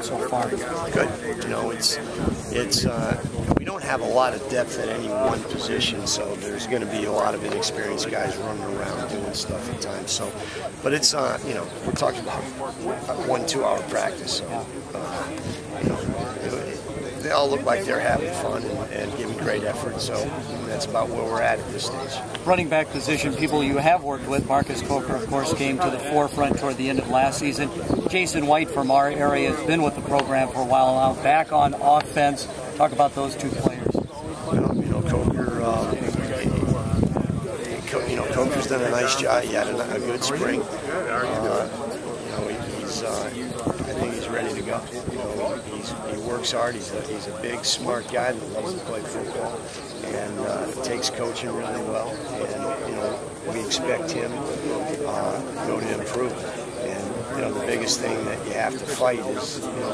so far? Good. You know, it's we don't have a lot of depth at any one position, so there's going to be a lot of inexperienced guys running around doing stuff at times. So, but it's you know, we're talking about 1-2 hour practice. So, you know, they all look like they're having fun and giving great effort. So that's about where we're at this stage. Running back position, people you have worked with, Marcus Coker, of course, came to the forefront toward the end of last season. Jason White from our area has been with the program for a while now. Back on offense. Talk about those two players. Well, you know, Coker, you know, Coker's done a nice job. He had a good spring. You know, I think he's ready to go. You know, he works hard. He's a big, smart guy that loves to play football and takes coaching really well. And you know, we expect him to improve. And you know, the biggest thing that you have to fight is, you know,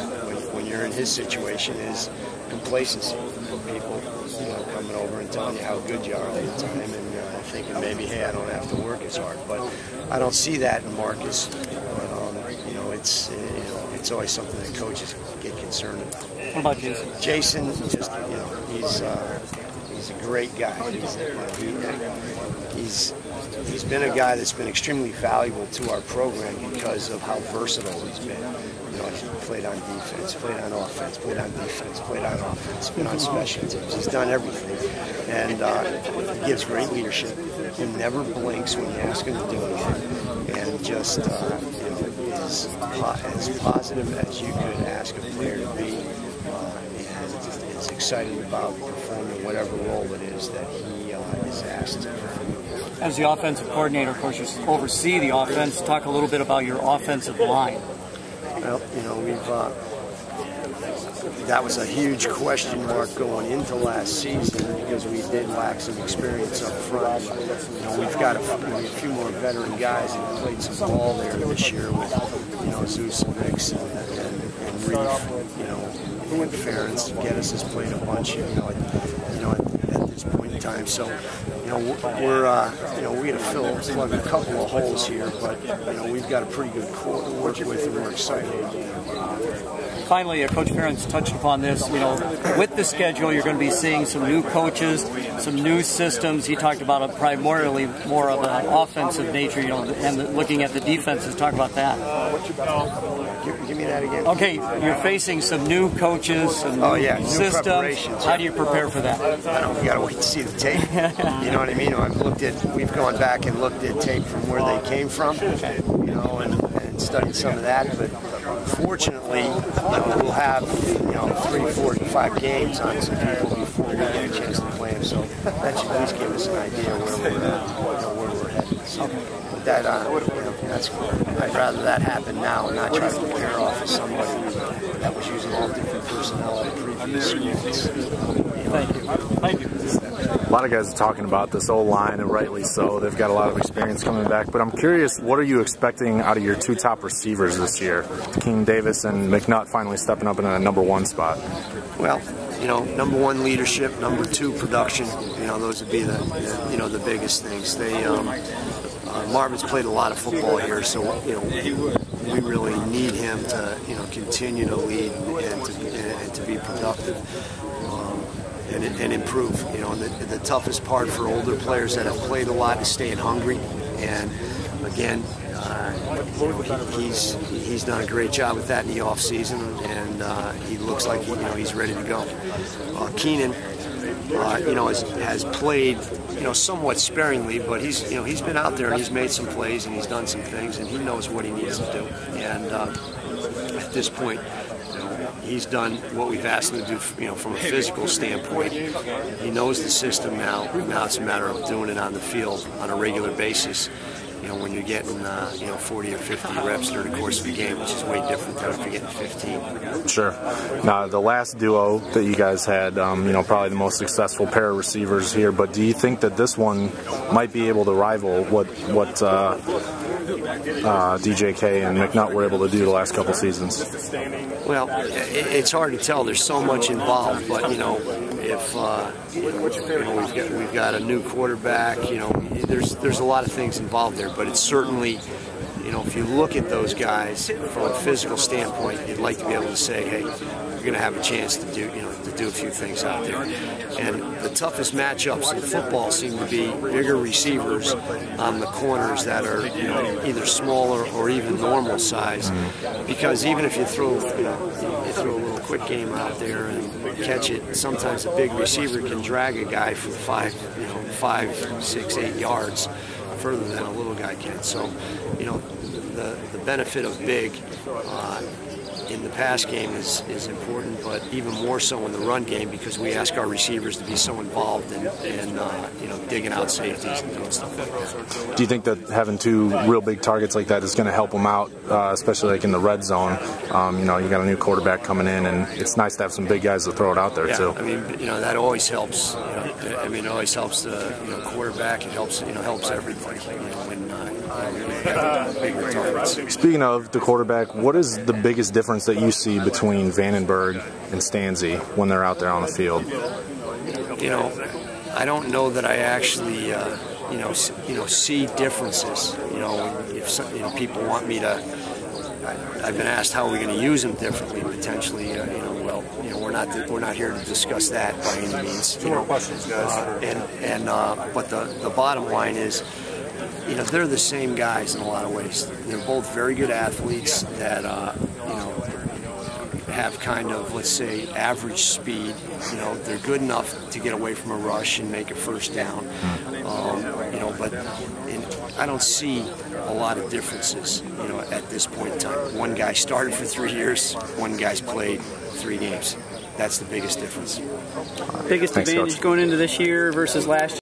when you're in his situation, is complacency. People, you know, coming over and telling you how good you are all the time, and thinking maybe, hey, I don't have to work as hard. But I don't see that in Marcus. You know, it's always something that coaches get concerned about. What about Jason? Jason, just, you know, he's a great guy. He's been a guy that's been extremely valuable to our program because of how versatile he's been. You know, he played on defense, played on offense, played on defense, played on offense, been on special teams. He's done everything, and he gives great leadership. He never blinks when you ask him to do anything, and just you know, is as positive as you could ask a player to be, and is excited about performing whatever role it is that he is asked to perform. As the offensive coordinator, of course, you oversee the offense. Talk a little bit about your offensive line. Well, you know, that was a huge question mark going into last season because we did lack some experience up front. You know, we've got a few more veteran guys that played some ball there this year with, you know, Zeus and Nix and Reef, you know, and Ferentz. Geddes has played a bunch, you know, at this point in time. So, you know, we're going to plug a couple of holes here, but you know, we've got a pretty good core to work with, and we're excited. Finally, Coach Ferentz touched upon this. You know, with the schedule, you're going to be seeing some new coaches, some new systems. He talked about it primarily more of an offensive nature, you know, and looking at the defenses. Talk about that. Give me that again. Okay, you're facing some new coaches, some new systems. How do you prepare for that? I don't know. We got to wait to see the tape. You know what I mean? We've gone back and looked at tape from where they came from, you know, and studied some of that. But fortunately, you know, we'll have, you know, 3, 4, 5 games on some people before we get a chance to play them. So that should at least give us an idea where we're headed. So, but that, you know, that's good. I'd rather that happen now and not try to prepare off of somebody that was using all different personnel at previous schools. Thank you. Thank you. A lot of guys are talking about this O-line, and rightly so. They've got a lot of experience coming back. But I'm curious, what are you expecting out of your 2 top receivers this year? King Davis and McNutt finally stepping up in a #1 spot. Well, you know, #1 leadership, #2 production. You know, those would be the biggest things. Marvin's played a lot of football here, so you know, we really need him to, you know, continue to lead and to be productive. And improve. You know, the toughest part for older players that have played a lot is staying hungry. And again, you know, he's done a great job with that in the off season, and he looks like he's ready to go. Keenan, you know, has played, you know, somewhat sparingly, but he's been out there and he's made some plays and he's done some things and he knows what he needs to do. And at this point, he's done what we've asked him to do, you know, from a physical standpoint. He knows the system now. Now it's a matter of doing it on the field on a regular basis. You know, when you're getting, you know, 40 or 50 reps during the course of the game, which is way different than if you're getting 15. Sure. Now, the last duo that you guys had, you know, probably the most successful pair of receivers here, but do you think that this one might be able to rival what DJK and McNutt were able to do the last couple seasons? Well, it's hard to tell. There's so much involved, but you know, if you know, we've got a new quarterback, you know, there's a lot of things involved there. But it's certainly, you if you look at those guys from a physical standpoint, you'd like to be able to say, hey, you're going to have a chance to do a few things out there. And the toughest matchups in football seem to be bigger receivers on the corners that are either smaller or even normal size, because even if you throw a little quick game out there and catch it, sometimes a big receiver can drag a guy for 5, 6, 8 yards further than a little guy can. So, the benefit of big in the pass game is important, but even more so in the run game, because we ask our receivers to be so involved in digging out safeties and doing stuff like that. Do you think that having two real big targets like that is going to help them out, especially like in the red zone? You got a new quarterback coming in, and it's nice to have some big guys to throw it out there too. I mean, that always helps. It always helps the quarterback. It helps everybody when you have bigger targets. Speaking of the quarterback, what is the biggest difference that you see between Vandenberg and Stanzi when they're out there on the field? I don't know that I actually see differences. If people want me to, I've been asked how are we going to use them differently potentially. We're not here to discuss that by any means. Two more questions, guys. But the bottom line is, they're the same guys in a lot of ways. They're both very good athletes that have kind of, let's say, average speed. They're good enough to get away from a rush and make a first down. But I don't see a lot of differences, at this point in time. One guy started for 3 years, one guy's played 3 games. That's the biggest difference. Biggest advantage going into this year versus last year?